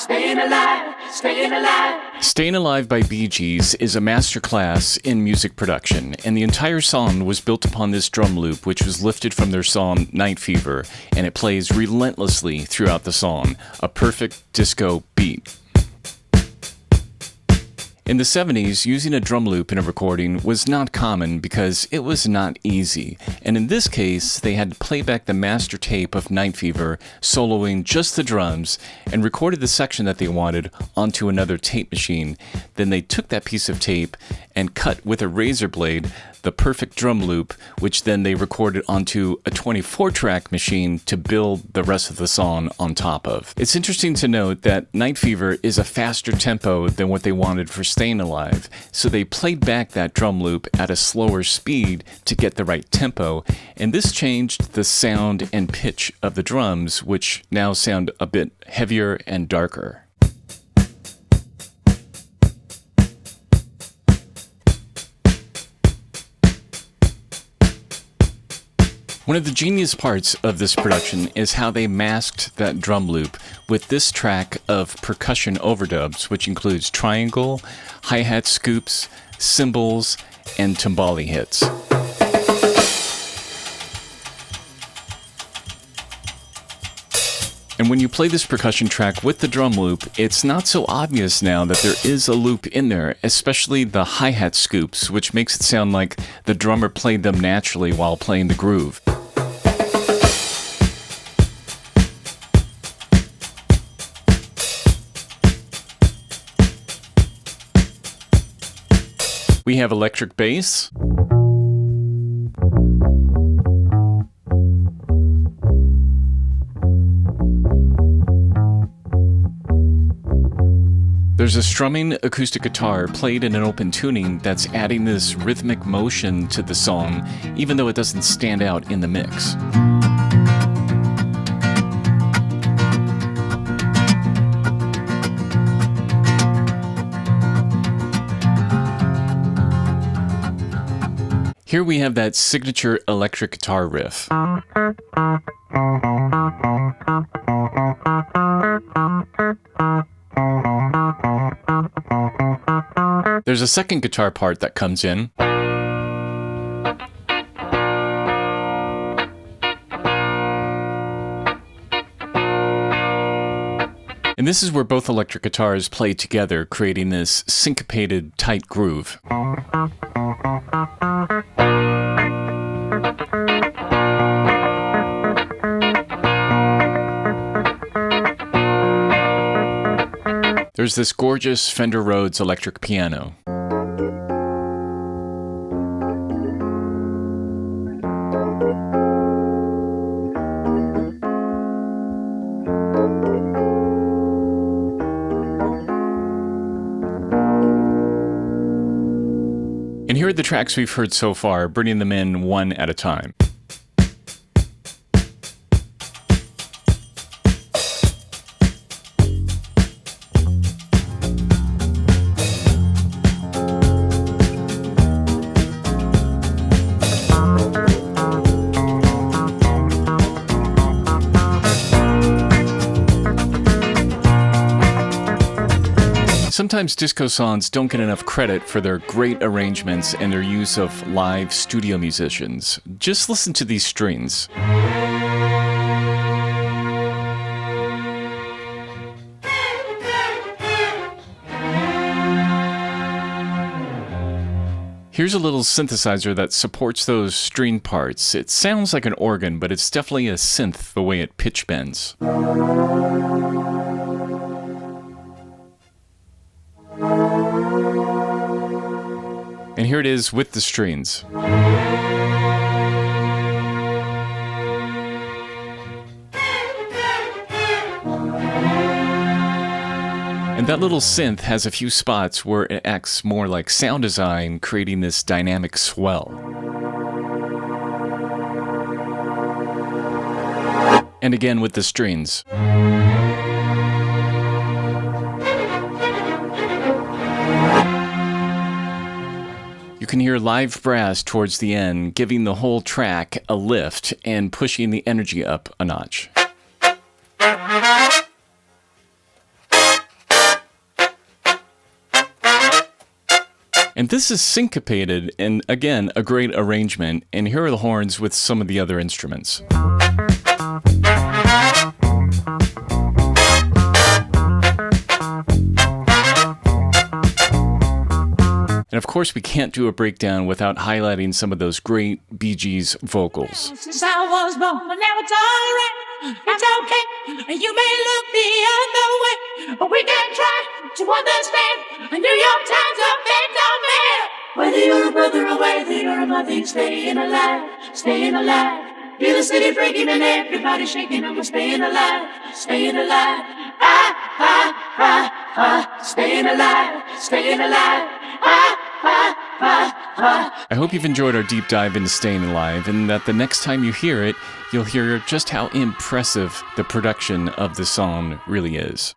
Stayin' alive, stayin' alive. Stayin' Alive by Bee Gees is a masterclass in music production, and the entire song was built upon this drum loop, which was lifted from their song Night Fever, and it plays relentlessly throughout the song, a perfect disco beat. In the 70s, using a drum loop in a recording was not common because it was not easy, and in this case, they had to play back the master tape of Night Fever, soloing just the drums, and recorded the section that they wanted onto another tape machine. Then they took that piece of tape and cut with a razor blade the perfect drum loop, which then they recorded onto a 24-track machine to build the rest of the song on top of. It's interesting to note that Night Fever is a faster tempo than what they wanted for Stayin' Alive, so they played back that drum loop at a slower speed to get the right tempo, and this changed the sound and pitch of the drums, which now sound a bit heavier and darker. One of the genius parts of this production is how they masked that drum loop with this track of percussion overdubs, which includes triangle, hi-hat scoops, cymbals, and timbali hits. And when you play this percussion track with the drum loop, it's not so obvious now that there is a loop in there, especially the hi-hat scoops, which makes it sound like the drummer played them naturally while playing the groove. We have electric bass. There's a strumming acoustic guitar played in an open tuning that's adding this rhythmic motion to the song, even though it doesn't stand out in the mix. Here we have that signature electric guitar riff. There's a second guitar part that comes in. And this is where both electric guitars play together, creating this syncopated, tight groove. There's this gorgeous Fender Rhodes electric piano. And here are the tracks we've heard so far, bringing them in one at a time. Sometimes disco songs don't get enough credit for their great arrangements and their use of live studio musicians. Just listen to these strings. Here's a little synthesizer that supports those string parts. It sounds like an organ, but it's definitely a synth the way it pitch bends. And here it is with the strings. And that little synth has a few spots where it acts more like sound design, creating this dynamic swell. And again with the strings. You can hear live brass towards the end, giving the whole track a lift and pushing the energy up a notch. And this is syncopated, and again, a great arrangement. And here are the horns with some of the other instruments. And of course, we can't do a breakdown without highlighting some of those great Bee Gees vocals. Since I was born, but now it's alright. It's okay. You may look the other way, but we can try to understand. New York Times are bent on man. Whether you're a brother or whether you're a mother, staying alive, staying alive. Feel the city breaking and everybody shaking, and we're staying alive, staying alive. Ah, ah, ah, ah, staying alive, staying alive. Ah, ah, ah, ah. I hope you've enjoyed our deep dive into Stayin Alive, and that the next time you hear it, you'll hear just how impressive the production of the song really is.